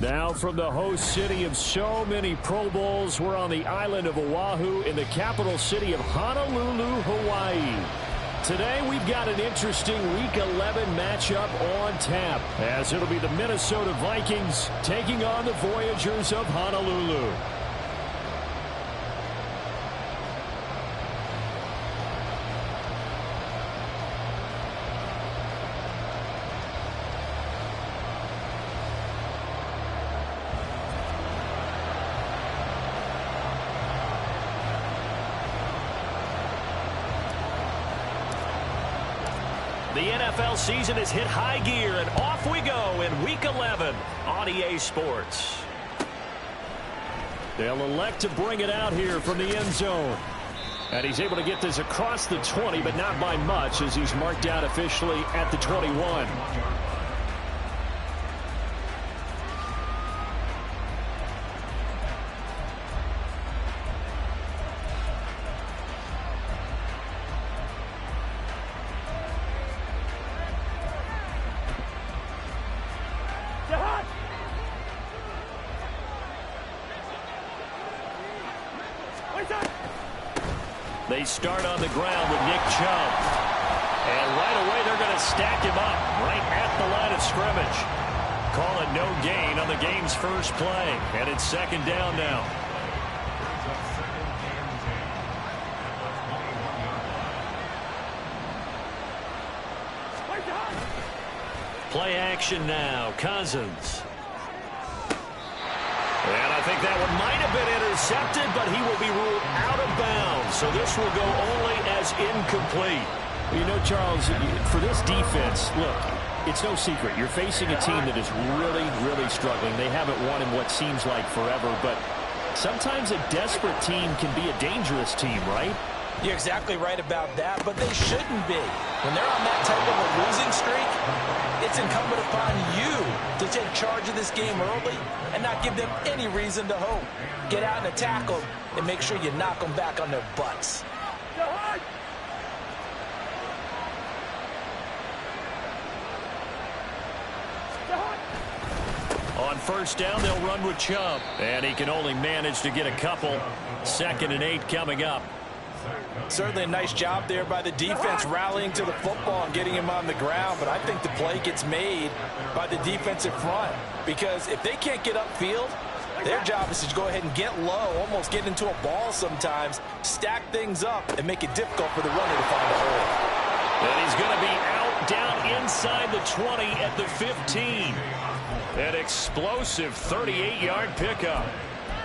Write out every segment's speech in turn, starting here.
Now from the host city of so many Pro Bowls, we're on the island of Oahu in the capital city of Honolulu, Hawaii. Today we've got an interesting Week 11 matchup on tap, as it'll be the Minnesota Vikings taking on the Voyagers of Honolulu. The NFL season has hit high gear, and off we go in Week 11 on EA Sports. They'll elect to bring it out here from the end zone. And he's able to get this across the 20, but not by much, as he's marked out officially at the 21. They start on the ground with Nick Chubb. And right away they're going to stack him up right at the line of scrimmage. Call it no gain on the game's first play. And it's second down now. Play action now. Cousins. And I think that one might have been intercepted, but he will be ruled out of bounds. So this will go only as incomplete. You know, Charles, for this defense, look, it's no secret. You're facing a team that is really, really struggling. They haven't won in what seems like forever, but sometimes a desperate team can be a dangerous team, right? You're exactly right about that, but they shouldn't be. When they're on that type of a losing streak, it's incumbent upon you to take charge of this game early and not give them any reason to hope. Get out and attack them and make sure you knock them back on their butts. On first down, they'll run with Chubb. And he can only manage to get a couple. 2nd and 8 coming up. Certainly a nice job there by the defense rallying to the football and getting him on the ground, but I think the play gets made by the defensive front, because if they can't get upfield, their job is to go ahead and get low, almost get into a ball sometimes, stack things up, and make it difficult for the runner to find a hole. And he's going to be out down inside the 20 at the 15. An explosive 38-yard pickup.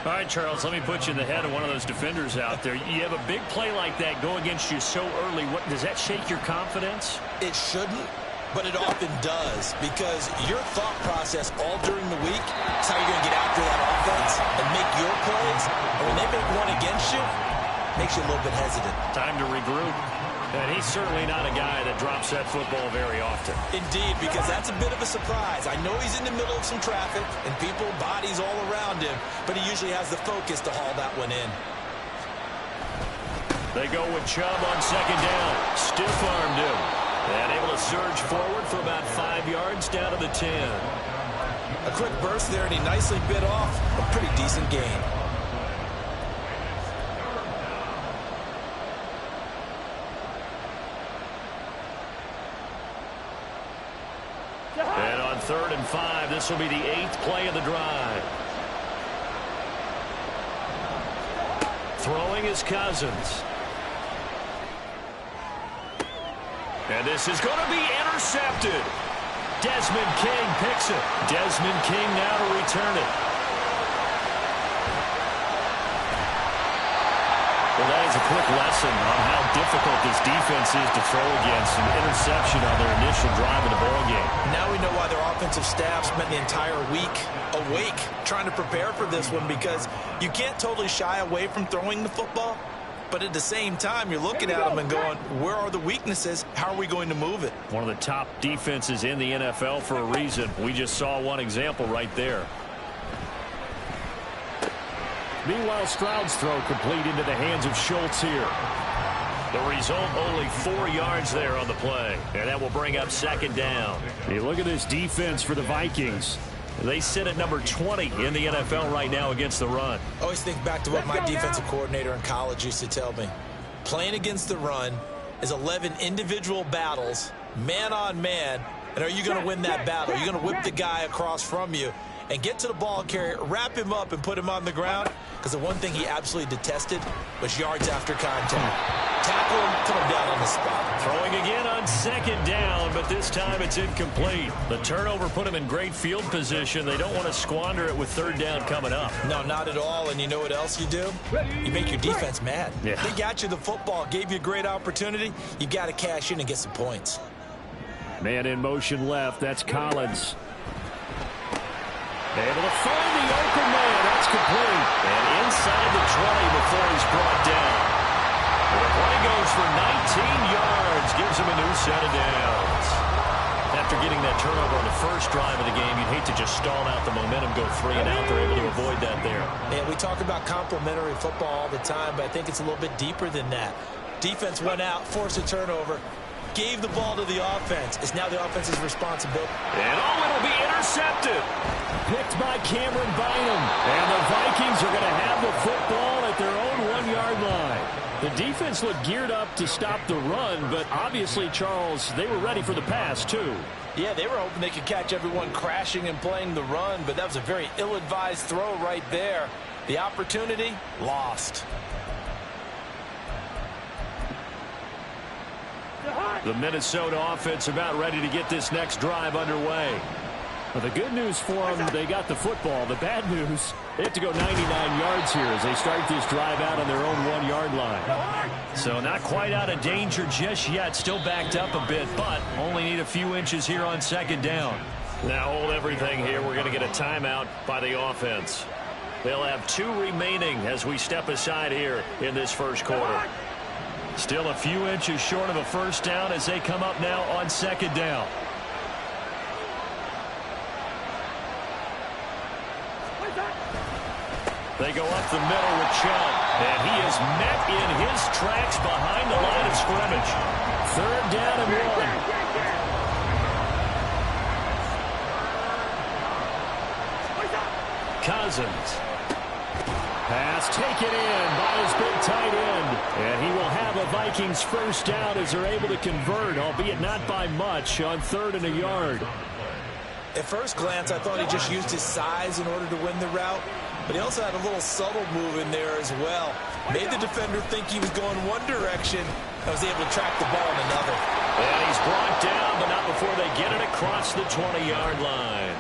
All right, Charles, let me put you in the head of one of those defenders out there. You have a big play like that go against you so early. Does that shake your confidence? It shouldn't, but it often does, because your thought process all during the week is how you're going to get after that offense and make your plays. And when they make one against you, it makes you a little bit hesitant. Time to regroup. And he's certainly not a guy that drops that football very often. Indeed, because that's a bit of a surprise. I know he's in the middle of some traffic and people, bodies all around him, but he usually has the focus to haul that one in. They go with Chubb on second down. Stiff-armed him. And able to surge forward for about 5 yards down to the 10. A quick burst there, and he nicely bit off a pretty decent gain. And on 3rd and 5, this will be the 8th play of the drive. Throwing is Cousins. And this is going to be intercepted. Desmond King picks it. Desmond King now to return it. Well, that is a quick lesson on how difficult this defense is to throw against. An interception on their initial drive of the ballgame. Now we know why their offensive staff spent the entire week awake trying to prepare for this one, because you can't totally shy away from throwing the football, but at the same time you're looking at them and going, where are the weaknesses? How are we going to move it? One of the top defenses in the NFL for a reason. We just saw one example right there. Meanwhile, Stroud's throw complete into the hands of Schultz here. The result, only 4 yards there on the play. And that will bring up second down. Hey, look at this defense for the Vikings. They sit at number 20 in the NFL right now against the run. I always think back to what my defensive coordinator in college used to tell me. Playing against the run is 11 individual battles, man on man, and are you going to win that battle? Are you going to whip the guy across from you and get to the ball carrier, wrap him up, and put him on the ground? Because the one thing he absolutely detested was yards after contact. Tackle him, put him down on the spot. Throwing again on second down, but this time it's incomplete. The turnover put him in great field position. They don't want to squander it with third down coming up. No, not at all. And you know what else you do? You make your defense mad. Yeah. They got you the football, gave you a great opportunity. You got to cash in and get some points. Man in motion left. That's Collins. Able to find the open man. That's complete. And inside the 20 before he's brought down. And the play goes for 19 yards. Gives him a new set of downs. After getting that turnover on the first drive of the game, you'd hate to just stall out the momentum, go 3 and out. They're able to avoid that there. Yeah, we talk about complementary football all the time, but I think it's a little bit deeper than that. Defense went out, forced a turnover, gave the ball to the offense. It's now the offense's responsibility. And it'll be intercepted. Picked by Cameron Bynum. And the Vikings are going to have the football at their own 1-yard line. The defense looked geared up to stop the run, but obviously, Charles, they were ready for the pass, too. Yeah, they were hoping they could catch everyone crashing and playing the run, but that was a very ill-advised throw right there. The opportunity, lost. The Minnesota offense about ready to get this next drive underway. Well, the good news for them, they got the football. The bad news, they have to go 99 yards here as they start this drive out on their own 1-yard line. So not quite out of danger just yet. Still backed up a bit, but only need a few inches here on second down. Now hold everything here. We're going to get a timeout by the offense. They'll have 2 remaining as we step aside here in this first quarter. Still a few inches short of a first down as they come up now on second down. They go up the middle with Chubb, and he is met in his tracks behind the line of scrimmage. Third down and 1. Cousins. Pass taken in by his big tight end. And he will have a Vikings first down as they're able to convert, albeit not by much, on 3rd and a yard. At first glance, I thought he just used his size in order to win the route, but he also had a little subtle move in there as well. Made the defender think he was going one direction and was able to track the ball in another. And he's brought down, but not before they get it across the 20-yard line.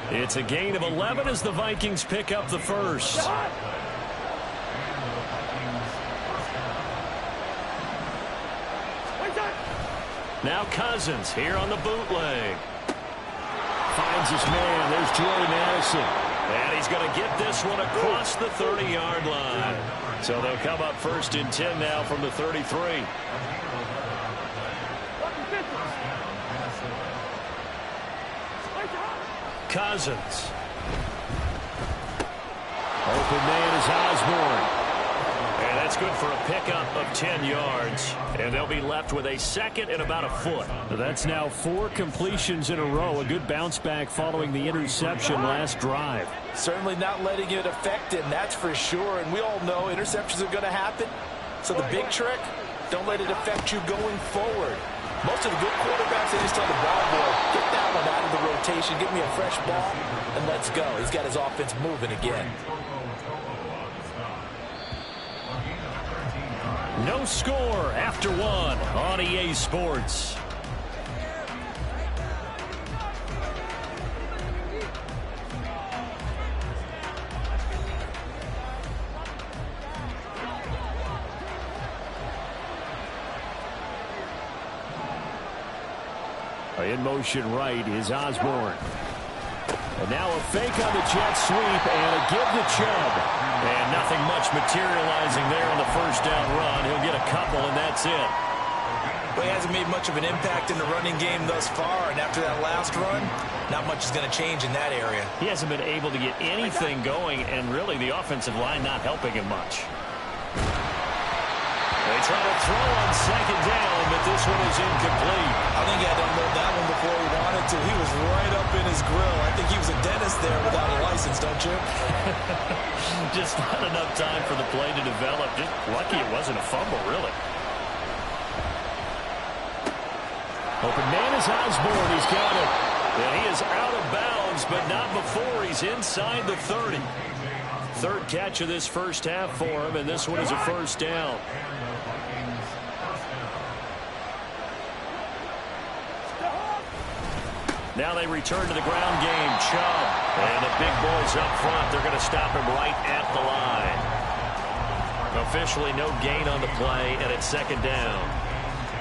It's a gain of 11 as the Vikings pick up the first. Now Cousins here on the bootleg. Finds his man. There's Jordy Madison. And he's going to get this one across the 30-yard line. So they'll come up 1st and 10 now from the 33. Cousins. Open man is Osborne. And that's good for a pickup of 10 yards. And they'll be left with a 2nd and about a foot. That's now 4 completions in a row. A good bounce back following the interception last drive. Certainly not letting it affect him, that's for sure. And we all know interceptions are going to happen. So the big trick, don't let it affect you going forward. Most of the good quarterbacks, they just tell the ball boy, get that one out of the rotation, give me a fresh ball, and let's go. He's got his offense moving again. No score after 1 on EA Sports. In motion right is Osborne. And now a fake on the jet sweep and a give to Chubb. And nothing much materializing there on the first down run. He'll get a couple, and that's it. Well, he hasn't made much of an impact in the running game thus far, and after that last run, not much is going to change in that area. He hasn't been able to get anything going, and really the offensive line not helping him much. They try to throw on second down, but this one is incomplete. I think he had to unload that one before he wanted to. He was right up in his grill. I think he was a dentist tennis there without a license, don't you? Just not enough time for the play to develop. Just lucky it wasn't a fumble, really. Open man is Osborne. He's got it. And he is out of bounds, but not before he's inside the 30. Third catch of this first half for him, and this one is a first down. Now they return to the ground game. Chubb. And the big boys up front. They're going to stop him right at the line. Officially no gain on the play, and it's second down.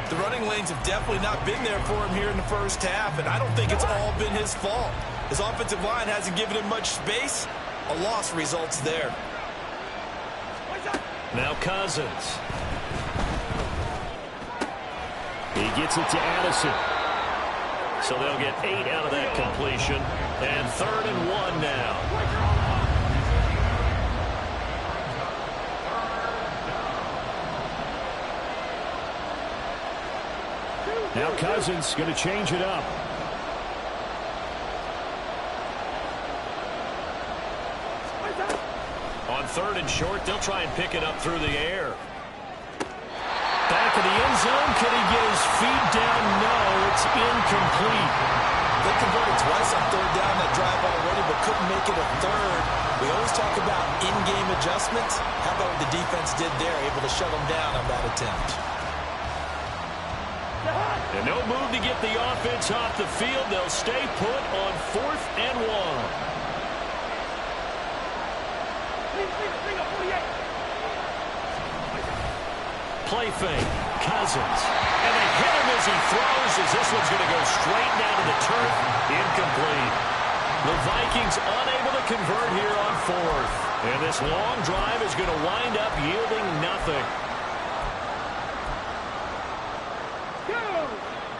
The running lanes have definitely not been there for him here in the first half, and I don't think it's all been his fault. His offensive line hasn't given him much space. A loss results there. Now Cousins. He gets it to Addison. So they'll get 8 out of that completion. And 3rd and 1 now. Now Cousins going to change it up. On 3rd and short, they'll try and pick it up through the air. Back of the end zone. Could he get his feet down? No, it's incomplete. They converted twice on 3rd down that drive already, but couldn't make it a 3rd. We always talk about in-game adjustments. How about what the defense did there, able to shut them down on that attempt? And no move to get the offense off the field. They'll stay put on 4th and 1. Play fake. Cousins. And they hit him as he throws, as this one's going to go straight down to the turf. Incomplete. The Vikings unable to convert here on 4th. And this long drive is going to wind up yielding nothing.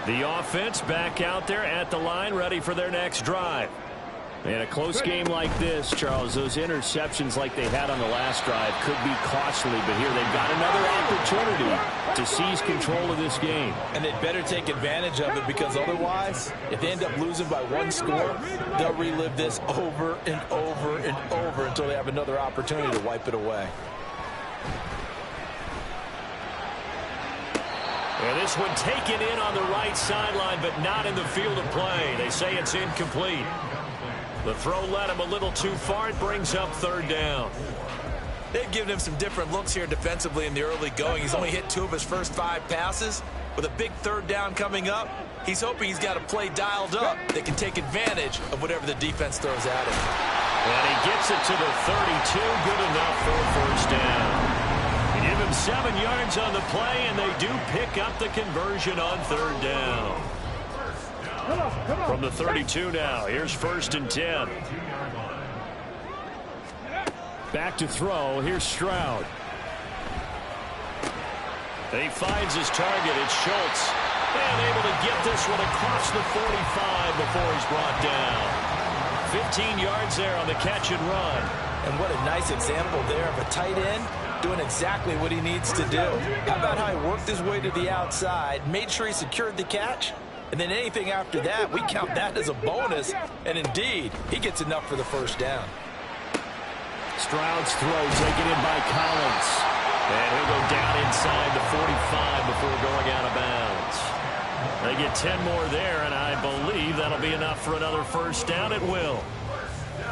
The offense back out there at the line, ready for their next drive. In a close game like this, Charles, those interceptions like they had on the last drive could be costly, but here they've got another opportunity to seize control of this game. And they'd better take advantage of it, because otherwise, if they end up losing by 1 score, they'll relive this over and over and over until they have another opportunity to wipe it away. And this one taken in on the right sideline, but not in the field of play. They say it's incomplete. The throw led him a little too far. It brings up 3rd down. They've given him some different looks here defensively in the early going. He's only hit 2 of his first 5 passes. With a big 3rd down coming up, he's hoping he's got a play dialed up that can take advantage of whatever the defense throws at him. And he gets it to the 32. Good enough for a first down. They give him 7 yards on the play, and they do pick up the conversion on 3rd down. From the 32 now, here's 1st and 10. Back to throw. Here's Stroud. He finds his target. It's Schultz. And able to get this one across the 45 before he's brought down. 15 yards there on the catch and run. And what a nice example there of a tight end doing exactly what he needs to do. How about how he worked his way to the outside, made sure he secured the catch, and then anything after that, we count that as a bonus. And indeed, he gets enough for the first down. Stroud's throw taken in by Collins. And he'll go down inside the 45 before going out of bounds. They get 10 more there, and I believe that'll be enough for another first down. It will.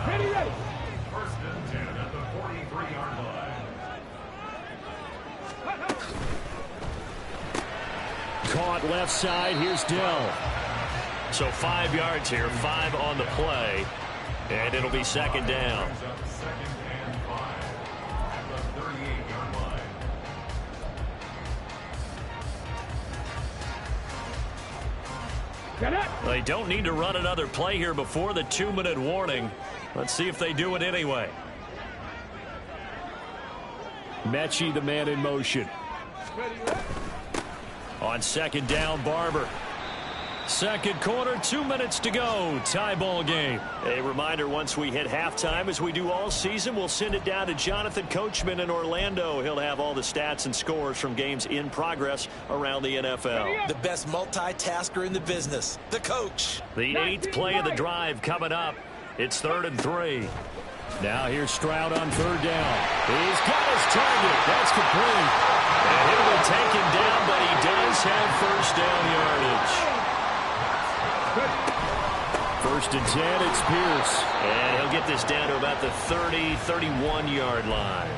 Ready. Caught left side. Here's Dell. So 5 yards here, 5 on the play, and it'll be second down. They don't need to run another play here before the 2-minute warning. Let's see if they do it anyway. Mechie, the man in motion. On second down, Barber. Second quarter, 2 minutes to go. Tie ball game. A reminder, once we hit halftime, as we do all season, we'll send it down to Jonathan Coachman in Orlando. He'll have all the stats and scores from games in progress around the NFL. The best multitasker in the business, the coach. The 8th play of the drive coming up. It's 3rd and 3. Now here's Stroud on 3rd down. He's got his target. That's complete. And he'll be taken down, but he does have 1st down yardage. 1st and 10, it's Pierce. And he'll get this down to about the 30, 31-yard line.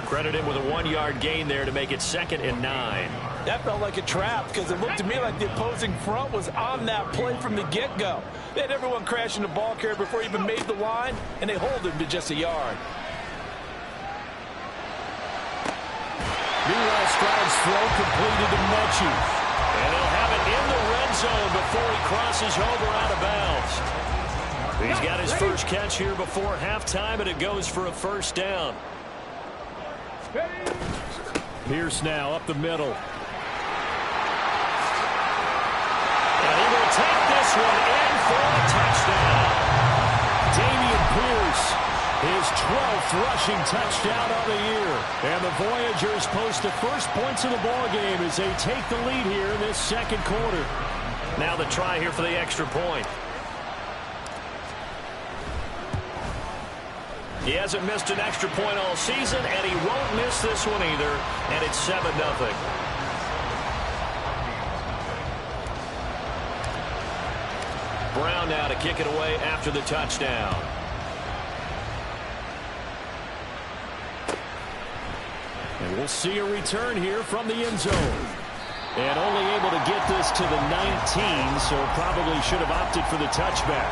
Credit him with a 1-yard gain there to make it 2nd and 9. That felt like a trap because it looked to me like the opposing front was on that play from the get-go. They had everyone crashing the ball carrier before he even made the line, and they hold him to just a yard. Meanwhile, Stroud's throw completed to Mechie. And they'll have it in the red zone before he crosses over out of bounds. He's got his first catch here before halftime, and it goes for a 1st down. Pierce now up the middle. And he will take this one in for a touchdown. Dameon Pierce, his 12th rushing touchdown of the year. And the Voyagers post the first points of the ballgame as they take the lead here in this 2nd quarter. Now the try here for the extra point. He hasn't missed an extra point all season, and he won't miss this one either, and it's 7-0. Brown now to kick it away after the touchdown. And we'll see a return here from the end zone. And only able to get this to the 19, so probably should have opted for the touchback.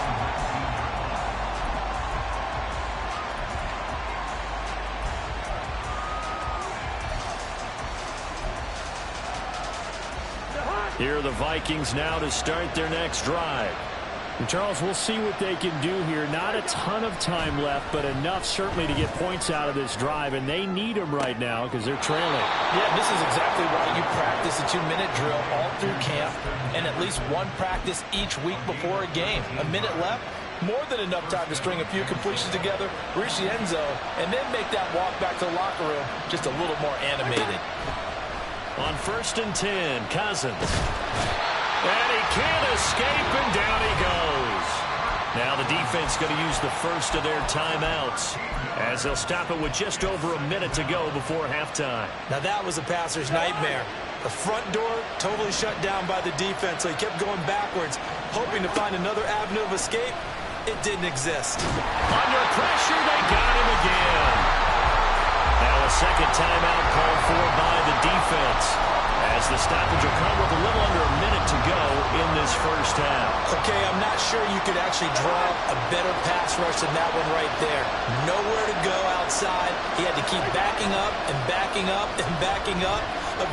Here are the Vikings now to start their next drive. And Charles, we'll see what they can do here. Not a ton of time left, but enough certainly to get points out of this drive, and they need them right now because they're trailing. Yeah, this is exactly why you practice a 2-minute drill all through camp and at least one practice each week before a game. A minute left, more than enough time to string a few completions together, reach the end zone, and then make that walk back to the locker room just a little more animated. On 1st and 10, Cousins. And he can't escape, and down he goes. Now the defense going to use the first of their timeouts as they'll stop it with just over a minute to go before halftime. Now that was a passer's nightmare. The front door totally shut down by the defense, so he kept going backwards, hoping to find another avenue of escape. It didn't exist. Under pressure, they got him again. Now a 2nd timeout called for by the defense, as the stoppage will come with a little under a minute to go in this first half. Okay, I'm not sure you could actually draw a better pass rush than that one right there. Nowhere to go outside. He had to keep backing up and backing up and backing up.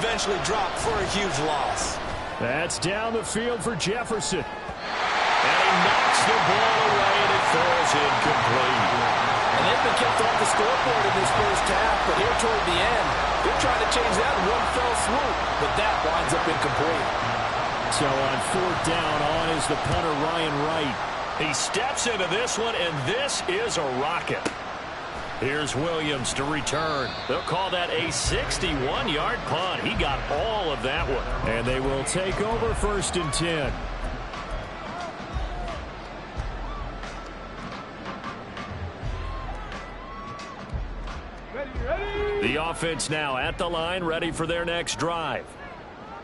Eventually dropped for a huge loss. That's down the field for Jefferson. And he knocks the ball away, and it falls incomplete. And they've been kept off the scoreboard in this first half, but here toward the end, they're trying to change that in one fell swoop, but that winds up incomplete. So on 4th down, on is the punter, Ryan Wright. He steps into this one, and this is a rocket. Here's Williams to return. They'll call that a 61-yard punt. He got all of that one. And they will take over 1st and 10. The offense now at the line, ready for their next drive.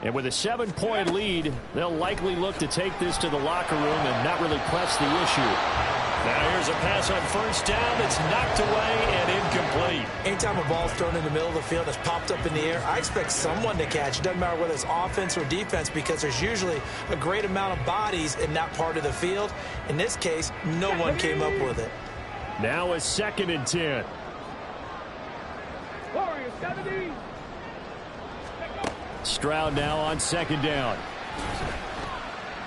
And with a 7-point lead, they'll likely look to take this to the locker room and not really press the issue. Now here's a pass on 1st down that's knocked away and incomplete. Anytime a ball's thrown in the middle of the field that's popped up in the air, I expect someone to catch. It doesn't matter whether it's offense or defense, because there's usually a great amount of bodies in that part of the field. In this case, no one came up with it. Now a 2nd and 10. Stroud now on 2nd down.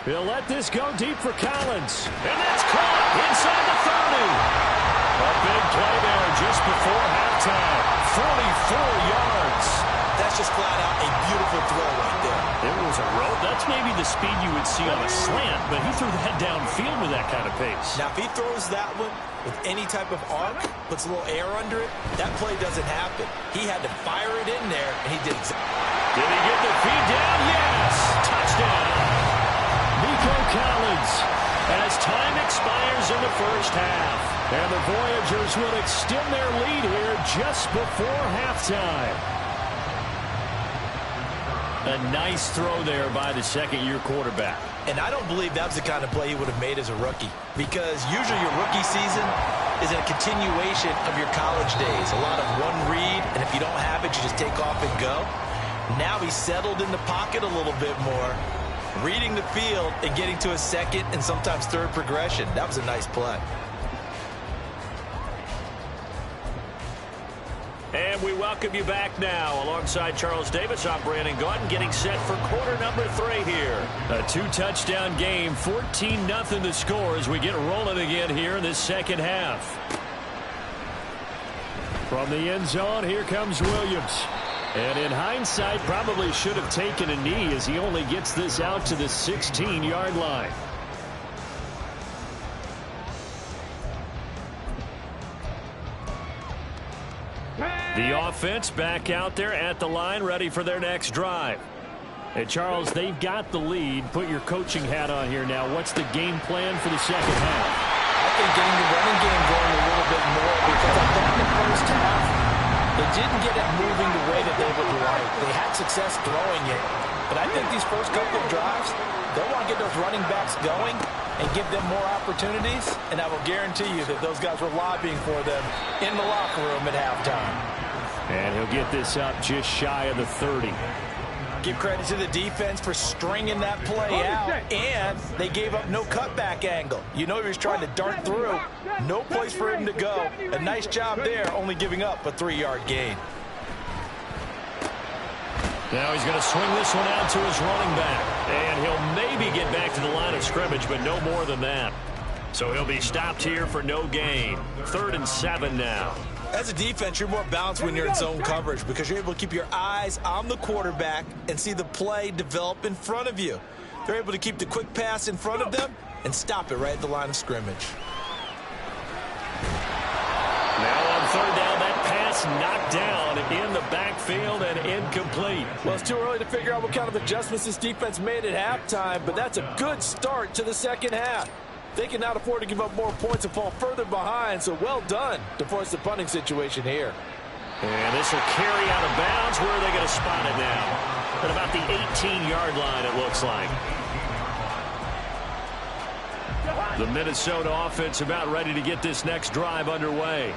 He'll let this go deep for Collins. And that's caught inside the 30. A big play there just before halftime. 44 yards. That's just flat out a beautiful throw right there. It was a rope. That's maybe the speed you would see on a slant, but he threw that downfield with that kind of pace. Now, if he throws that one with any type of arc, puts a little air under it, that play doesn't happen. He had to fire it in there, and he did exactly. Did he get the feed down? Yes. Touchdown. Nico Collins. As time expires. expires in the first half. And the Voyagers will extend their lead here just before halftime. A nice throw there by the second-year quarterback. And I don't believe that was the kind of play he would have made as a rookie, because usually your rookie season is a continuation of your college days. A lot of one read, and if you don't have it, you just take off and go. Now he's settled in the pocket a little bit more, reading the field and getting to a second and sometimes third progression. That was a nice play. And we welcome you back now. Alongside Charles Davis, I'm Brandon Gaudin, getting set for quarter number 3 here. A 2-touchdown game, 14-0 the score as we get rolling again here in this second half. From the end zone, here comes Williams. And in hindsight, probably should have taken a knee as he only gets this out to the 16-yard line. The offense back out there at the line, ready for their next drive. And Charles, they've got the lead. Put your coaching hat on here now. What's the game plan for the second half? I think getting the running game going a little bit more, because I thought in the first half they didn't get it moving the way that they would like. They had success throwing it, but I think these first couple of drives, they'll want to get those running backs going and give them more opportunities, and I will guarantee you that those guys were lobbying for them in the locker room at halftime. And he'll get this up just shy of the 30. Give credit to the defense for stringing that play out, and they gave up no cutback angle. You know he was trying to dart through. No place for him to go. A nice job there, only giving up a 3-yard gain. Now he's going to swing this one out to his running back. And he'll maybe get back to the line of scrimmage, but no more than that. So he'll be stopped here for no gain. 3rd and 7 now. As a defense, you're more balanced when you're in zone coverage because you're able to keep your eyes on the quarterback and see the play develop in front of you. They're able to keep the quick pass in front of them and stop it right at the line of scrimmage. Now on 3rd down, that pass knocked down in the backfield and incomplete. Well, it's too early to figure out what kind of adjustments this defense made at halftime, but that's a good start to the second half. They cannot afford to give up more points and fall further behind, so well done to force the punting situation here. And this will carry out of bounds. Where are they going to spot it now? At about the 18-yard line, it looks like. The Minnesota offense about ready to get this next drive underway.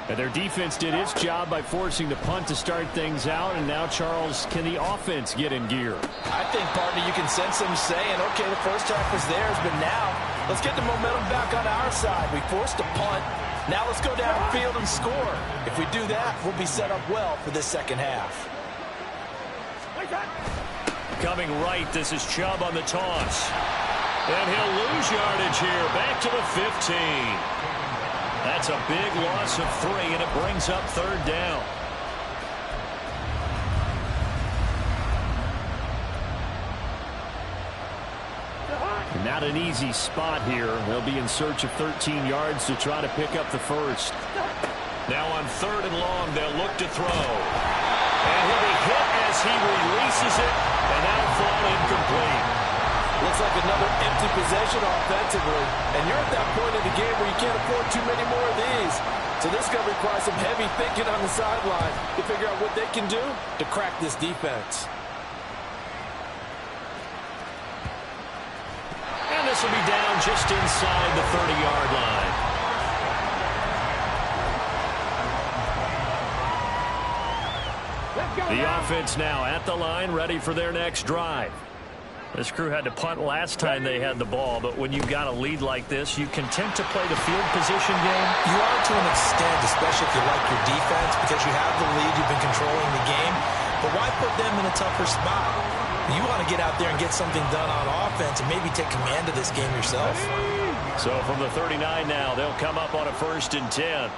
And their defense did its job by forcing the punt to start things out. And now, Charles, can the offense get in gear? I think, partner, you can sense them saying, okay, the first half was theirs, but now let's get the momentum back on our side. We forced a punt. Now let's go downfield and score. If we do that, we'll be set up well for this second half. Coming right, this is Chubb on the toss. And he'll lose yardage here, back to the 15. That's a big loss of 3, and it brings up 3rd down. Not an easy spot here. They'll be in search of 13 yards to try to pick up the first. Now on 3rd and long, they'll look to throw. And he'll be hit as he releases it, and that'll fall incomplete. Looks like another empty possession offensively. And you're at that point in the game where you can't afford too many more of these. So this is going to require some heavy thinking on the sideline to figure out what they can do to crack this defense. And this will be down just inside the 30-yard line. The offense now at the line, ready for their next drive. This crew had to punt last time they had the ball, but when you've got a lead like this, you content to play the field position game? You are to an extent, especially if you like your defense, because you have the lead, you've been controlling the game. But why put them in a tougher spot? You want to get out there and get something done on offense and maybe take command of this game yourself. So from the 39 now, they'll come up on a 1st and 10.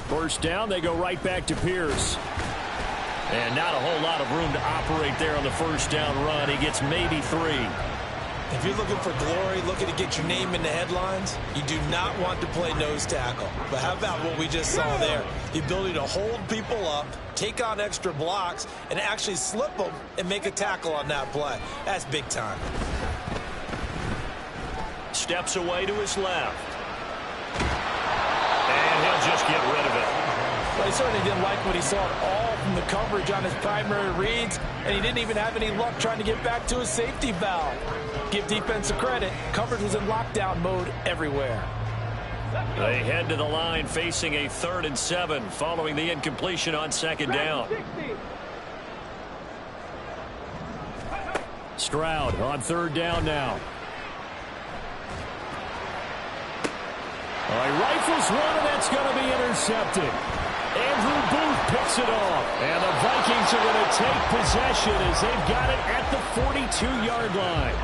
First down, they go right back to Pierce. And not a whole lot of room to operate there on the first down run. He gets maybe 3. If you're looking for glory, looking to get your name in the headlines, you do not want to play nose tackle. But how about what we just saw there? The ability to hold people up, take on extra blocks, and actually slip them and make a tackle on that play. That's big time. steps away to his left. And he'll just get rid of it. Well, he certainly didn't like what he saw at all from the coverage on his primary reads, and he didn't even have any luck trying to get back to his safety valve. Give defense credit. Coverage was in lockdown mode everywhere. They head to the line facing a 3rd and 7 following the incompletion on 2nd down. Stroud on 3rd down now. He rifles one, and that's going to be intercepted. Andrew Booth picks it off. And the Vikings are going to take possession as they've got it at the 42-yard line.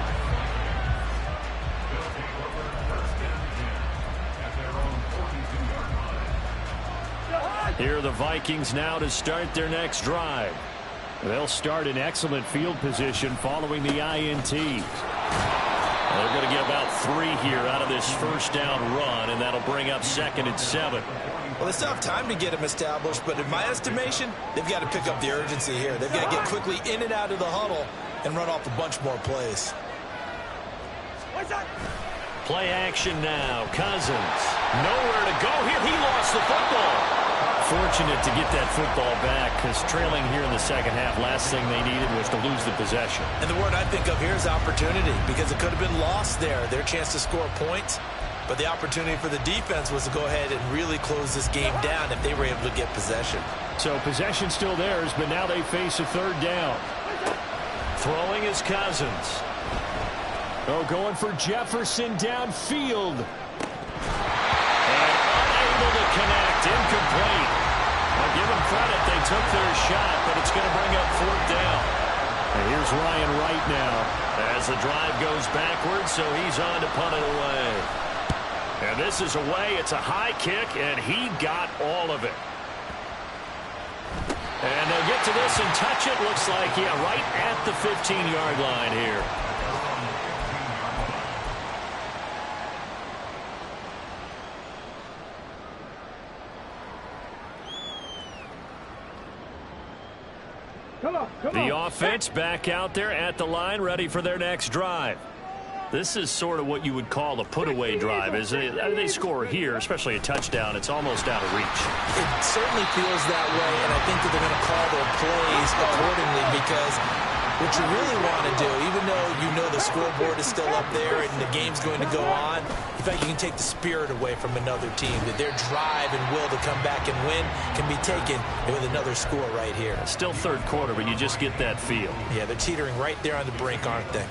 Here are the Vikings now to start their next drive. They'll start in excellent field position following the INT. They're going to get about 3 here out of this 1st down run, and that'll bring up 2nd and 7. Well, they still have time to get him established, but in my estimation, they've got to pick up the urgency here. They've got to get quickly in and out of the huddle and run off a bunch more plays. Play action now. Cousins. Nowhere to go here. He lost the football. Fortunate to get that football back, because trailing here in the 2nd half, last thing they needed was to lose the possession. And the word I think of here is opportunity, because it could have been lost there. Their chance to score points, but the opportunity for the defense was to go ahead and really close this game down if they were able to get possession. So possession still theirs, but now they face a 3rd down. Throwing is Cousins. Going for Jefferson downfield. And unable to connect. Incomplete. I'll give them credit. They took their shot, but it's going to bring up 4th down. And here's Ryan Wright now. As the drive goes backwards, so he's on to punt it away. And this is away. It's a high kick, and he got all of it. And they'll get to this and touch it. Looks like, yeah, right at the 15-yard line here. The offense back out there at the line, ready for their next drive. This is sort of what you would call a put-away drive. As they score here, especially a touchdown, it's almost out of reach. It certainly feels that way, and I think that they're going to call their plays accordingly, because what you really want to do, even though you know the scoreboard is still up there and the game's going to go on, in fact, you can take the spirit away from another team, that their drive and will to come back and win can be taken with another score right here. Still 3rd quarter, but you just get that feel. Yeah, they're teetering right there on the brink, aren't they?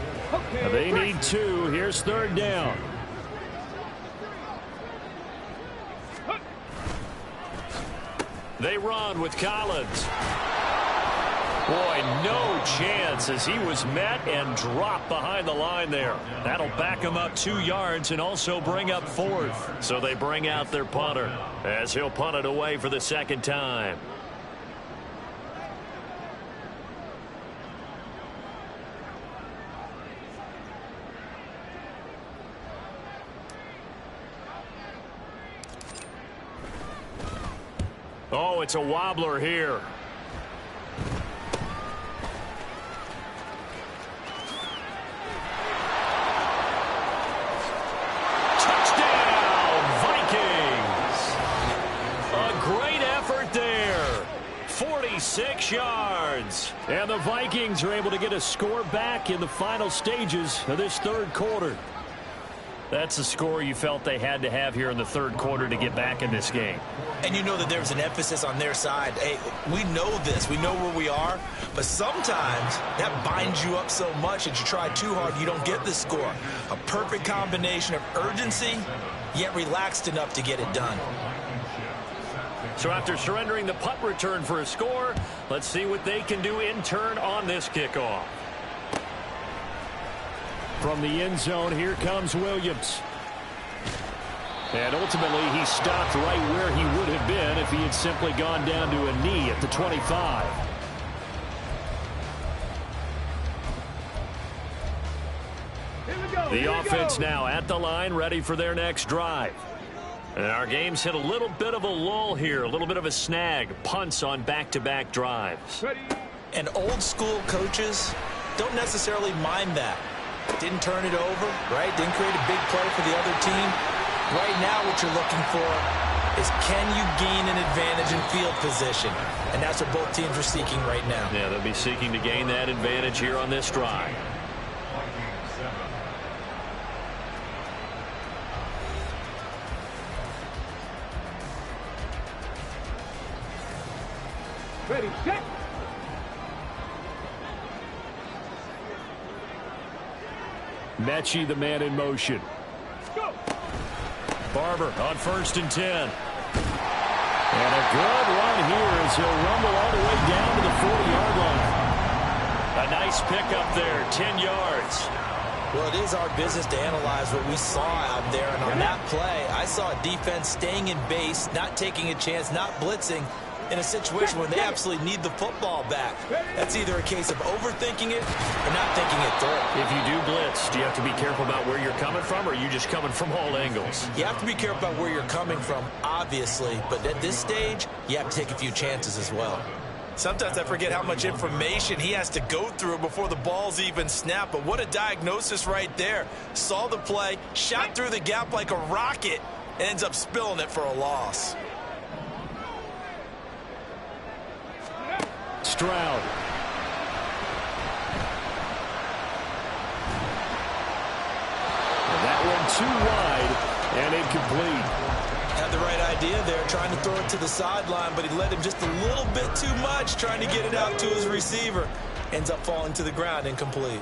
They need 2. Here's 3rd down. They run with Collins. Boy, no chance as he was met and dropped behind the line there. That'll back him up 2 yards and also bring up 4th. So they bring out their punter as he'll punt it away for the 2nd time. Oh, it's a wobbler here. Touchdown, Vikings. A great effort there. 46 yards. And the Vikings are able to get a score back in the final stages of this 3rd quarter. That's the score you felt they had to have here in the 3rd quarter to get back in this game. And you know that there's an emphasis on their side. Hey, we know this. We know where we are. But sometimes that binds you up so much that you try too hard, you don't get the score. A perfect combination of urgency, yet relaxed enough to get it done. So after surrendering the punt return for a score, let's see what they can do in turn on this kickoff. From the end zone, here comes Williams. And ultimately, he stopped right where he would have been if he had simply gone down to a knee at the 25. The offense now at the line, ready for their next drive. And our game's hit a little bit of a lull here, a little bit of a snag. Punts on back-to-back drives. And old school coaches don't necessarily mind that. Didn't turn it over, right? Didn't create a big play for the other team. Right now what you're looking for is can you gain an advantage in field position? And that's what both teams are seeking right now. Yeah, they'll be seeking to gain that advantage here on this drive. Ready, set. Mechie, the man in motion. Go. Barber on 1st and 10. And a good run here as he'll rumble all the way down to the 40-yard line. A nice pickup there, 10 yards. Well, it is our business to analyze what we saw out there. And on that play, I saw a defense staying in base, not taking a chance, not blitzing in a situation where they absolutely need the football back. That's either a case of overthinking it or not thinking it through. If you do blitz, do you have to be careful about where you're coming from, or are you just coming from all angles? You have to be careful about where you're coming from, obviously. But at this stage, you have to take a few chances as well. Sometimes I forget how much information he has to go through before the ball's even snapped. But what a diagnosis right there. Saw the play, shot through the gap like a rocket, and ends up spilling it for a loss. Stroud. And that one too wide and incomplete. Had the right idea there, trying to throw it to the sideline, but he led him just a little bit too much, trying to get it out to his receiver. Ends up falling to the ground, incomplete.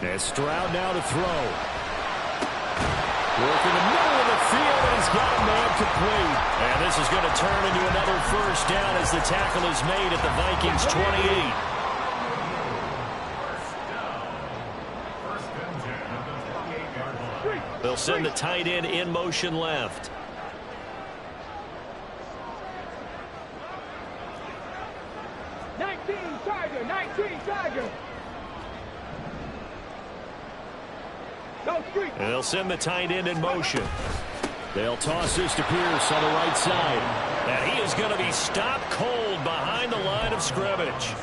And Stroud now to throw. Working the middle of the field, and he's got a man complete. And this is going to turn into another first down as the tackle is made at the Vikings 28. They'll send the tight end in motion left. Tiger. And they'll send the tight end in motion. They'll toss this to Pierce on the right side. And he is going to be stopped cold behind the line of scrimmage.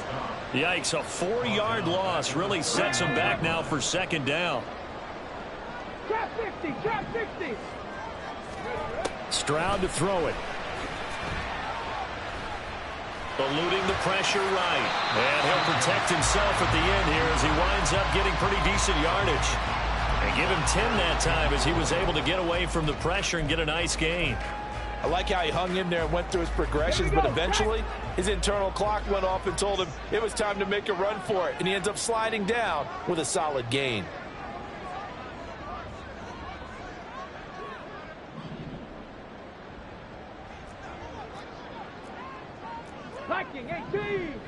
Yikes, a 4-yard loss really sets him back now for 2nd down. Trap 60. Stroud to throw it. Eluding the pressure right. And he'll protect himself at the end here as he winds up getting pretty decent yardage. And give him 10 that time as he was able to get away from the pressure and get a nice gain. I like how he hung in there and went through his progressions, but eventually his internal clock went off and told him it was time to make a run for it. And he ends up sliding down with a solid gain. Viking 18.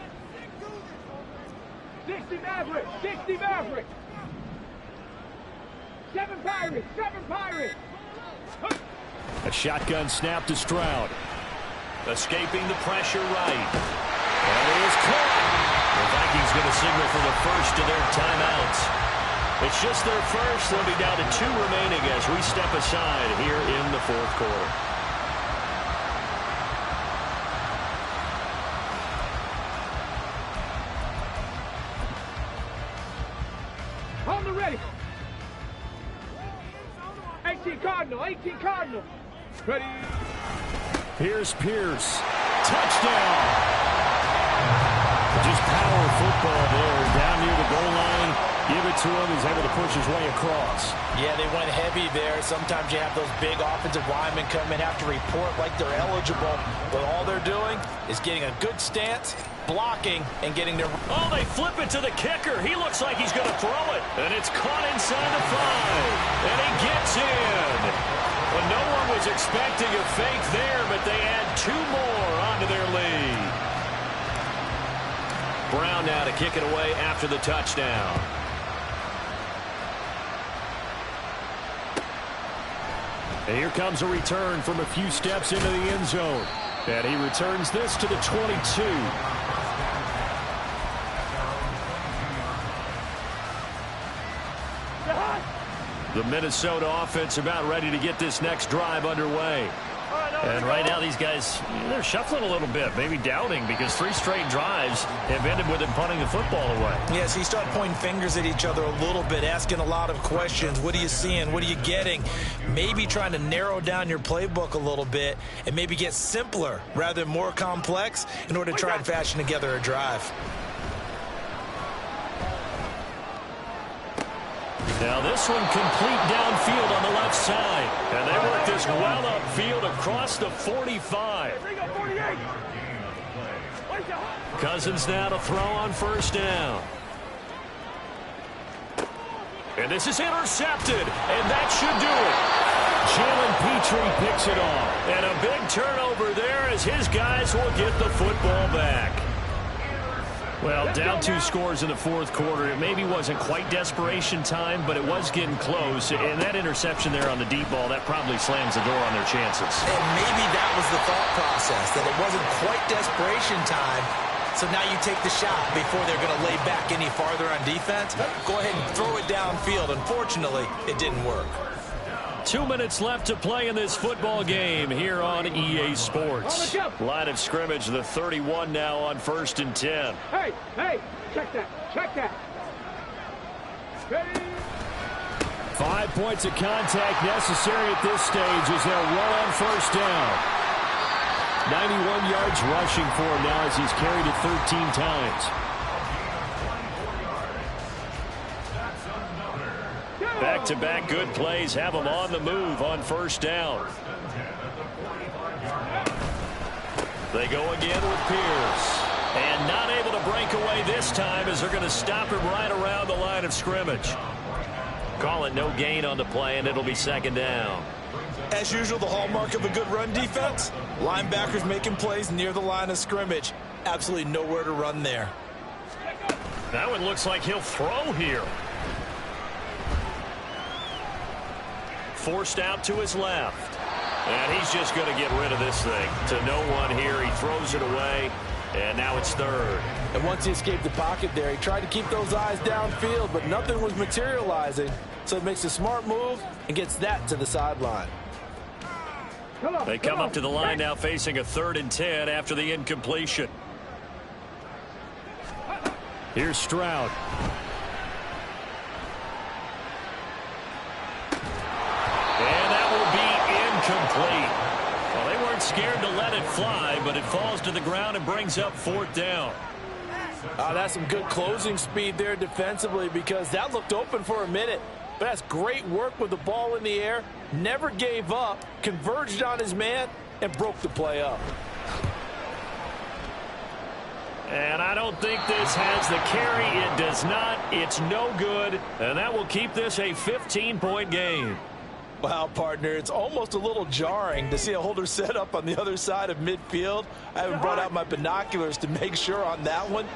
60 Maverick. 7 Pirates. A shotgun snap to Stroud. Escaping the pressure right. And it is caught. The Vikings going to signal for the first of their timeouts. It's just their first. They'll be down to 2 remaining as we step aside here in the 4th quarter. On the ready. 18 Cardinal. Ready. Here's Pierce. Touchdown. Just power football there. Down near the goal line. Give it to him. He's able to push his way across. Yeah, they went heavy there. Sometimes you have those big offensive linemen come in, have to report like they're eligible. But all they're doing is getting a good stance, blocking, and getting their... Oh, they flip it to the kicker. He looks like he's going to throw it. And it's caught inside the 5. And he gets in. Well, no one was expecting a fake there, but they add 2 more onto their lead. Brown now to kick it away after the touchdown. And here comes a return from a few steps into the end zone. And he returns this to the 22. The Minnesota offense about ready to get this next drive underway. All right, And right now these guys, they're shuffling a little bit, maybe doubting, because 3 straight drives have ended with him punting the football away. Yeah, so you start pointing fingers at each other a little bit, asking a lot of questions. What are you seeing? What are you getting? Maybe trying to narrow down your playbook a little bit and maybe get simpler rather than more complex in order to try and fashion together a drive. Now this one complete downfield on the left side. And they work this well upfield across the 45. Cousins now to throw on first down. And this is intercepted. And that should do it. Jalen Petrie picks it off. And a big turnover there as his guys will get the football back. Well, down 2 scores in the 4th quarter. It maybe wasn't quite desperation time, but it was getting close. And that interception there on the deep ball, that probably slams the door on their chances. And maybe that was the thought process, that it wasn't quite desperation time. So now you take the shot before they're going to lay back any farther on defense. Go ahead and throw it downfield. Unfortunately, it didn't work. 2 minutes left to play in this football game here on EA Sports. Line of scrimmage, the 31 now on 1st and 10. Hey, check that. Ready? 5 points of contact necessary at this stage as they'll run on first down. 91 yards rushing for him now as he's carried it 13 times. Back-to-back good plays have them on the move on first down. They go again with Pierce. And not able to break away this time as they're going to stop him right around the line of scrimmage. Call it no gain on the play, and it'll be 2nd down. As usual, the hallmark of a good run defense, linebackers making plays near the line of scrimmage. Absolutely nowhere to run there. That one looks like he'll throw here. Forced out to his left. And he's just going to get rid of this thing. To no one here. He throws it away. And now it's 3rd. And once he escaped the pocket there, he tried to keep those eyes downfield, but nothing was materializing. So it makes a smart move and gets that to the sideline. They come up to the line now facing a 3rd and 10 after the incompletion. Here's Stroud. And that will be incomplete. Well, they weren't scared to let it fly, but it falls to the ground and brings up 4th down. That's some good closing speed there defensively, because that looked open for a minute. But that's great work with the ball in the air. Never gave up, converged on his man, and broke the play up. And I don't think this has the carry. It does not. It's no good. And that will keep this a 15-point game. Wow, partner, it's almost a little jarring to see a holder set up on the other side of midfield. I haven't brought out my binoculars to make sure on that one.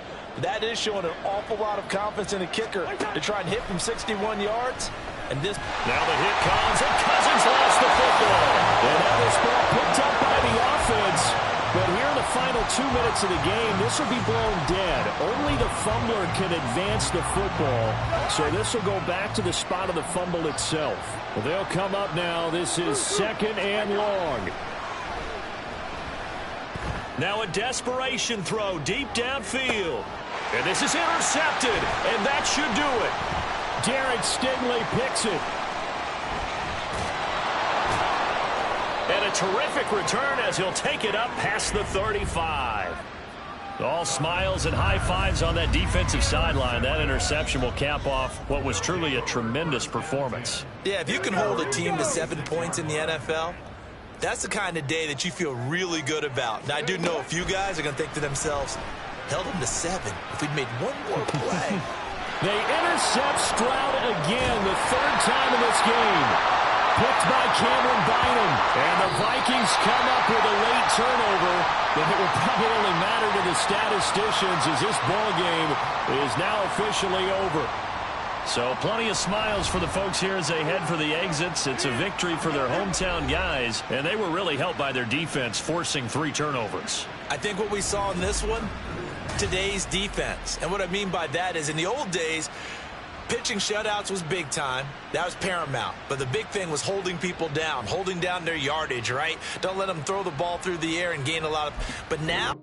That is showing an awful lot of confidence in a kicker to try and hit from 61 yards. And this. Now the hit comes, and Cousins lost the football. And now this ball picked up by the offense. But here in the final 2 minutes of the game, this will be blown dead. Only the fumbler can advance the football. So this will go back to the spot of the fumble itself. Well, they'll come up now. This is 2nd and long. Now a desperation throw deep downfield. And this is intercepted, and that should do it. Derek Stingley picks it. And a terrific return as he'll take it up past the 35. All smiles and high fives on that defensive sideline. That interception will cap off what was truly a tremendous performance. Yeah, if you can hold a team to 7 points in the NFL, that's the kind of day that you feel really good about. Now, I do know a few guys are going to think to themselves, held them to 7 if we'd made one more play. They intercept Stroud again, the 3rd time in this game. Picked by Cameron Bynum. And the Vikings come up with a late turnover. But it will probably only matter to the statisticians as this ball game is now officially over. So plenty of smiles for the folks here as they head for the exits. It's a victory for their hometown guys, and they were really helped by their defense, forcing 3 turnovers. I think what we saw in this one, today's defense. And what I mean by that is in the old days, pitching shutouts was big time. That was paramount. But the big thing was holding people down, holding down their yardage, right? Don't let them throw the ball through the air and gain a lot of... But now...